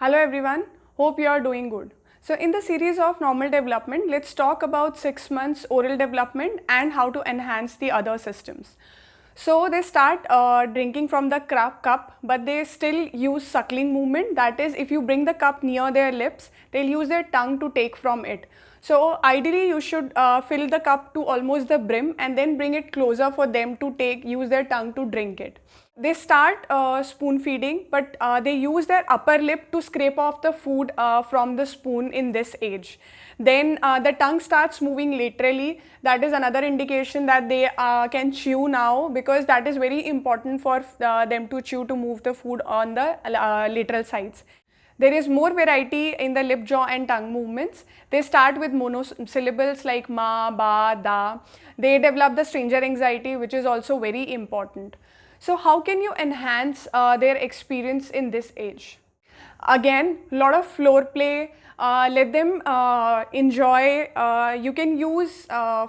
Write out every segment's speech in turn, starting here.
Hello everyone, hope you are doing good. So in the series of normal development, let's talk about 6 months oral development and how to enhance the other systems. So they start drinking from the cup, but they still use suckling movement. That is, if you bring the cup near their lips, they'll use their tongue to take from it. So ideally you should fill the cup to almost the brim and then bring it closer for them to use their tongue to drink it. They start spoon feeding, but they use their upper lip to scrape off the food from the spoon in this age. Then the tongue starts moving laterally. That is another indication that they can chew now, because that is very important for them to chew, to move the food on the lateral sides. There is more variety in the lip, jaw and tongue movements. They start with monosyllables like ma, ba, da. They develop the stranger anxiety, which is also very important. So how can you enhance their experience in this age? Again, a lot of floor play. Let them enjoy. You can use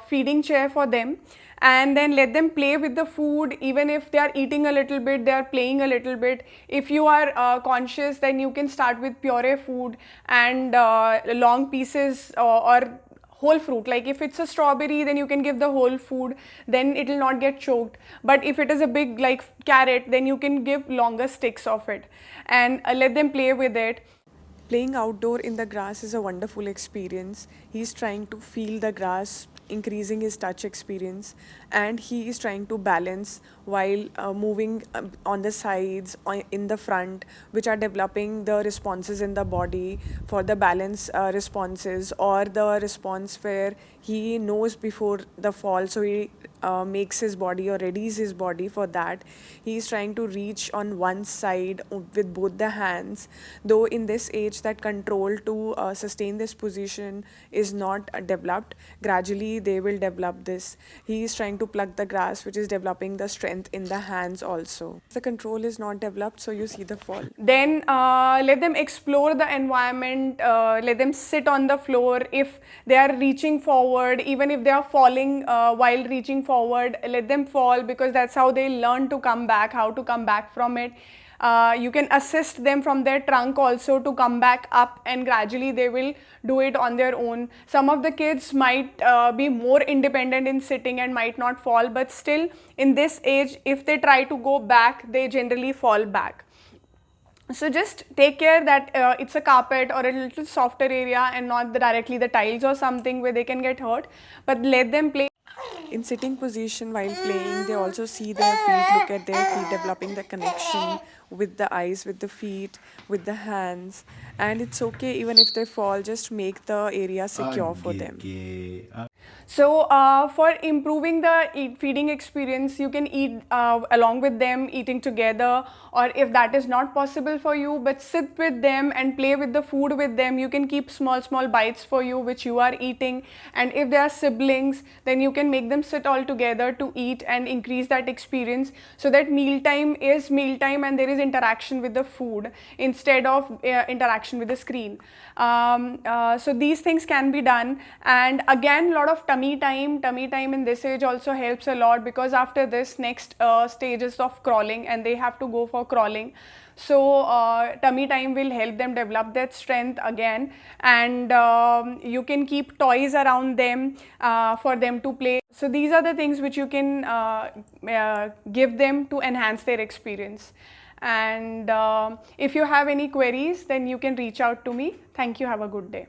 feeding chair for them, and then let them play with the food. Even if they are eating a little bit, they are playing a little bit. If you are conscious, then you can start with puree food and long pieces or whole fruit. Like if it's a strawberry, then you can give the whole food, then it will not get choked. But if it is a big like carrot, then you can give longer sticks of it and let them play with it. Playing outdoor in the grass is a wonderful experience. He's trying to feel the grass, increasing his touch experience, and he is trying to balance while moving on the sides, in the front, which are developing the responses in the body for the balance responses, or the response where he knows before the fall, so he makes his body or readies his body for that. He is trying to reach on one side with both the hands, though in this age that control to sustain this position is not developed. Gradually they will develop this. He is trying to pluck the grass, which is developing the strength in the hands also. The control is not developed, so you see the fall. Then let them explore the environment, let them sit on the floor. If they are reaching forward, even if they are falling while reaching forward, let them fall, because that's how they learn to come back, how to come back from it. You can assist them from their trunk also to come back up, and gradually they will do it on their own. Some of the kids might be more independent in sitting and might not fall, but still in this age, if they try to go back, they generally fall back. So just take care that it's a carpet or a little softer area and not directly the tiles or something where they can get hurt, but let them play. In sitting position while playing, they also see their feet, look at their feet, developing the connection with the eyes, with the feet, with the hands. And it's okay even if they fall, just make the area secure for them. So for improving the feeding experience, you can eat along with them, eating together, or if that is not possible for you, but sit with them and play with the food with them. You can keep small bites for you which you are eating, and if they are siblings, then you can make them sit all together to eat and increase that experience, so that mealtime is mealtime and there is interaction with the food instead of interaction with the screen. So these things can be done. And again, a lot of tummy time in this age also helps a lot, because after this next stages of crawling, and they have to go for crawling. So tummy time will help them develop that strength again, and you can keep toys around them for them to play. So these are the things which you can give them to enhance their experience. And if you have any queries, then you can reach out to me. Thank you. Have a good day.